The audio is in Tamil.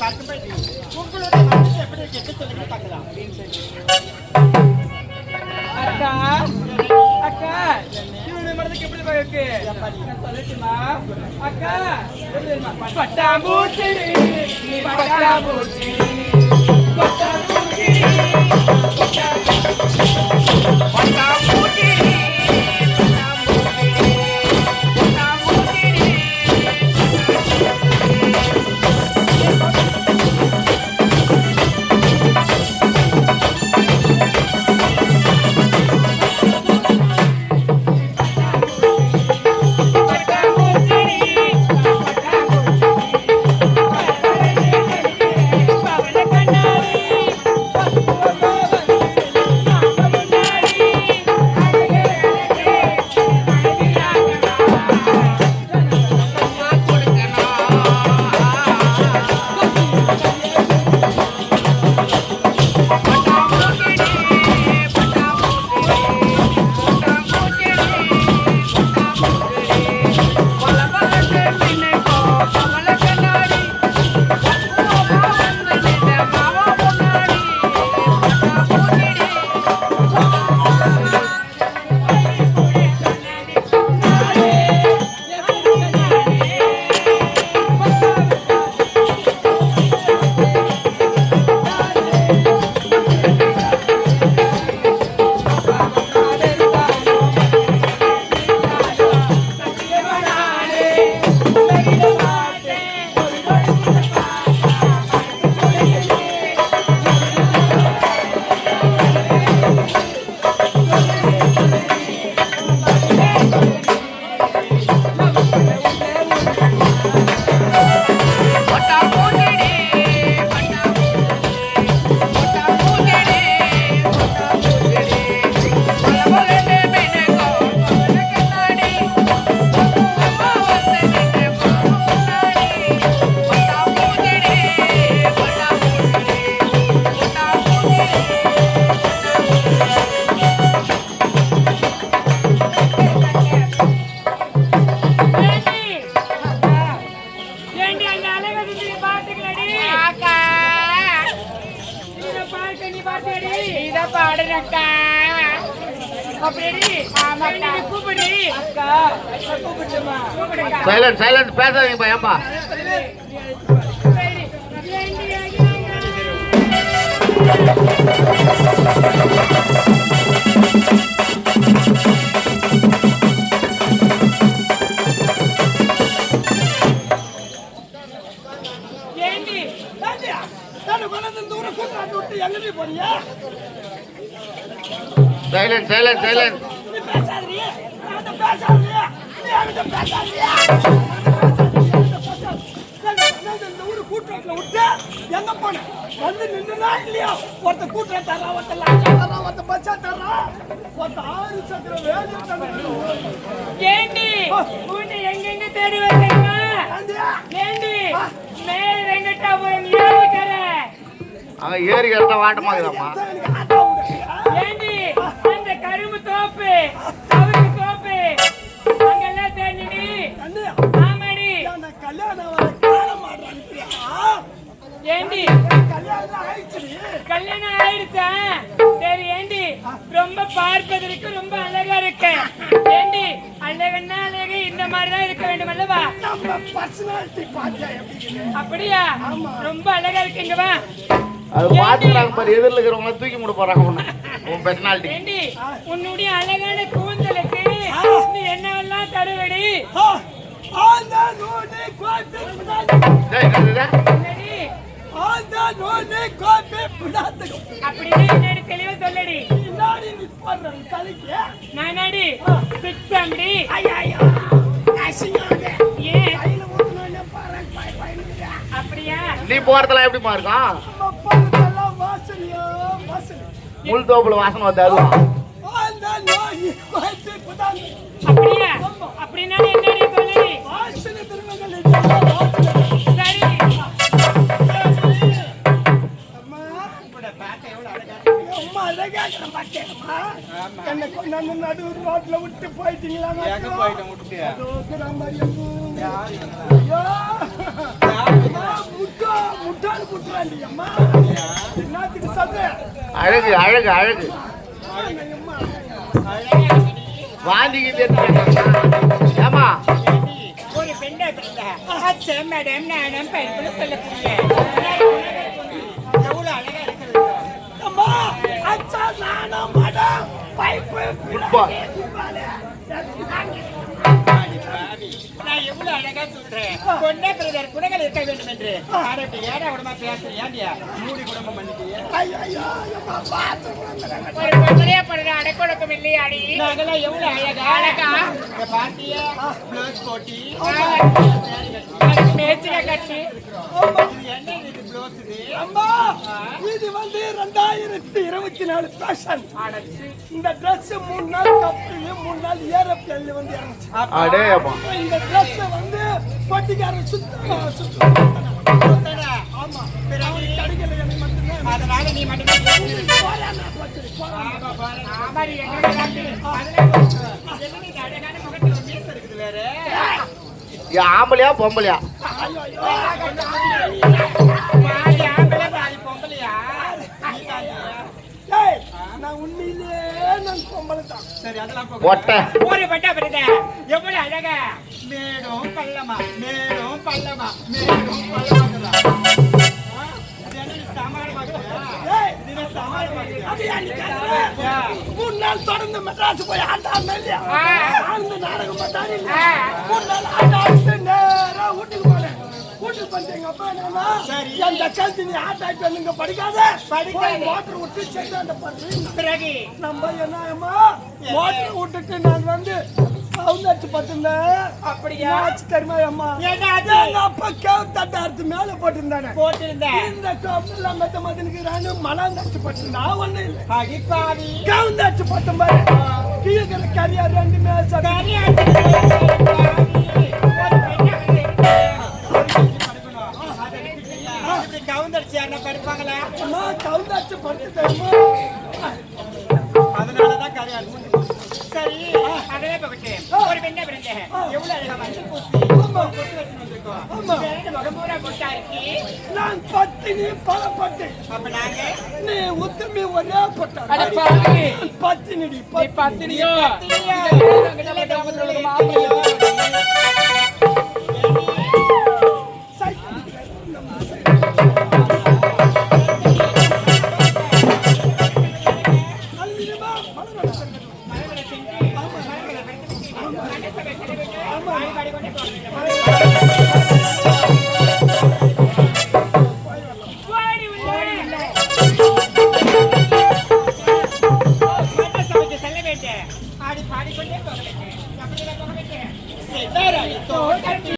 உங்களோட மனசு எப்படி கெட்டு சொல்லுங்க பார்க்கலாம். அக்கா அக்கா இவனுடைய மனதுக்கு எப்படி இருக்கு சொல்லட்டுமா அக்கா? பட்டாம்பூச்சி பட்டாம்பூச்சி பட்டாம்பூச்சி பட்டாம்பூச்சி சைலண்ட் சைலண்ட் பேசாதீங்க பையன்பா. சைலண்ட் சைலண்ட் சைலண்ட் எங்க போன வந்து நின்றுனா இல்லையா? ஒருத்த கூட்ட தரா, ஒருத்த தரா, ஒருத்த பச்சா தரா, ஒருத்த 6 சக்கர வேலை. ஏண்டி உன்னை எங்கெங்க தேடி வந்தீங்க? ஏண்டி மேல வெங்கடாபுரம் ஏறிக்கற அங்க ஏறிக்கிறத வாட்டமாக்குதாம்மா. ஏண்டி அந்த கரும்பு தோப்பு கவுரு தோப்பு அங்கெல்லாம் தேடிடி. ஆமாடி கல்யாணம் வர காலம் ஆடுறாங்க. ஏண்டி கல்யாணம் ஆயிடுச்சா? சரி ஏண்டி ரொம்ப பார்ப்பதற்கு ரொம்ப அழகா இருக்க. ஏண்டி அழகன்னா அழகு இந்த மாதிரிதான் இருக்க வேண்டும் அல்லவா? அப்படியா? ரொம்ப அழகா இருக்கீங்க. வா அது பாத்துறாங்க பாரு, எதிரில இருக்கிறவங்க தூக்கி முட போறாங்க. உன் பெர்சனாலிட்டி ஏண்டி உன்னுடைய அழகான கூந்தலுக்கு நீ என்னவெல்லாம் தருவடி? அப்படின்னு என்னடி தெளிவா சொல்லடி. நானாடி சிக்ஸாம்டி. அப்படியா? நீ போறதெல்லாம் எப்படிமா இருக்கும்? முள் தோப்புல வாசனை வந்து அதுவா? அப்படியா? அப்படின்னா என்னடி சொல்லடி. சரி என்ன கொண்டாந்து நடு ரோட்ல விட்டு போயிட்டீங்களா? முக்கா முட்டாள் குட்டுறாண்டி அம்மா என்னத்துக்கு சொல்ற அழகு அழகு அழகு அம்மா வாந்திக்கு ஏமா ஒரு பெண்ணை பிறந்த அச்சே மேடம் நானும் பைப்புன்னு சொல்லக்கூடிய எவ்வளவு அழகா இருக்கிறது அம்மா அச்சா நானா மேடம் பைப்பு உப்பா. நான் எவ்வளவு அழகா சொல்றேன் கொண்ட பிரதர் குணங்கள் இருக்க வேண்டும் என்று நான் இப்படி ஏடா உடம்பா பேசுறேன் ஏண்டியா மூடி குடும்பம் பண்ணிட்டியா ஐயோ ஐயோ அம்மா பாத்து ஒரு பொம்பளையா படுற அடக்கொடக்கம் இல்லையாடி நாங்கெல்லாம் எவ்வளவு அழகா அழகா இந்த பாட்டியா ப்ளவுஸ் போட்டி மேட்சில கட்டி இது என்ன இது ப்ளவுஸ் இது அம்மா இது வந்து 2024 ஃபேஷன் இந்த Dress 3 நாள் கப்பல்ல 3 நாள் ஏரோப்ளேன்ல வந்து இறங்குச்சு அடே அம்மா இந்த Dress வந்து பொட்டிக்காரன் சுத்தம் ஆமா பிறகு கடைகள் எனக்கு மட்டும்தான் அதனால நீ மட்டும் போறானா போச்சு போறானா ஆமாடி என்னோட காட்டு அதனால என்ன நீ அழகான முகத்துல ஒரு மீசை இருக்குது வேற ஆம்பளையா பொம்பளையா ஐயோ ஐயோ பாடி ஆம்பளை பாடி பொம்பளையா நீ தாண்டியா ஏய் நான் உண்மையிலேயே நான் பொம்பளை தான் சரி அதெல்லாம் ஒட்டை ஒரு பட்டா படுத எவ்வளவு அழகா மேடும் பள்ளமா மேடும் பள்ளமா மேடும் பள்ளமா ஏய் அது ஏன் மூணு நாள் தொடர்ந்து மெட்ராஸ் போய் ஆண்டாடுனா இல்லையா ஆழ்ந்த நாடகம் பார்த்தாரு இல்லையா 3 நாள் ஆண்டாடிட்டு நேரா வீட்டுக்கு போனேன் வீட்டுக்கு பண்ணிட்டு எங்க அப்பா என்னன்னா அந்த கல்வி நீ ஆட்டாயிட்டு வந்துங்க படிக்காத மோட்டர் விட்டு செஞ்சு அந்த பண்றேன் பிறகு நம்ம என்னம்மா மோட்டர் விட்டுட்டு நான் வந்து கவுந்தாச்சு பார்த்துருந்தேன் அப்படியா ஆச்சு தெரியுமா அம்மா என்னாச்சு? எங்க அப்பா கேவ் தட்டை அறுத்து மேல போட்டிருந்தானே போட்டிருந்தேன் இந்த கப்பெல்லாம் மெத்த மதனுக்கு மலாந்தாச்சு பட்டு நான் ஒண்ணு இல்லை அடிப்பாவி கவுந்தாச்சு பார்த்தேன் பாரு கீழே கரியா ரெண்டுமே கவுந்தடிச்சு யாருன்னா படிப்பாங்களா அம்மா கவுந்தாச்சு பட்டு தெரியுமா அதனாலதான் கரையாடு சரி அதே பக்கத்து ஒரு பெண்ணை பிறந்த எவ்வளவு அழகா மஞ்சள் பூசி பொட்டு வச்சு வந்திருக்கோம் ரெண்டு முகம் பூரா பொட்டா இருக்கு நான் பத்தினி பலப்பட்டு அப்ப நாங்க நீ உத்தமி ஒரே பொட்டா பத்தினிடி பத்தினியோ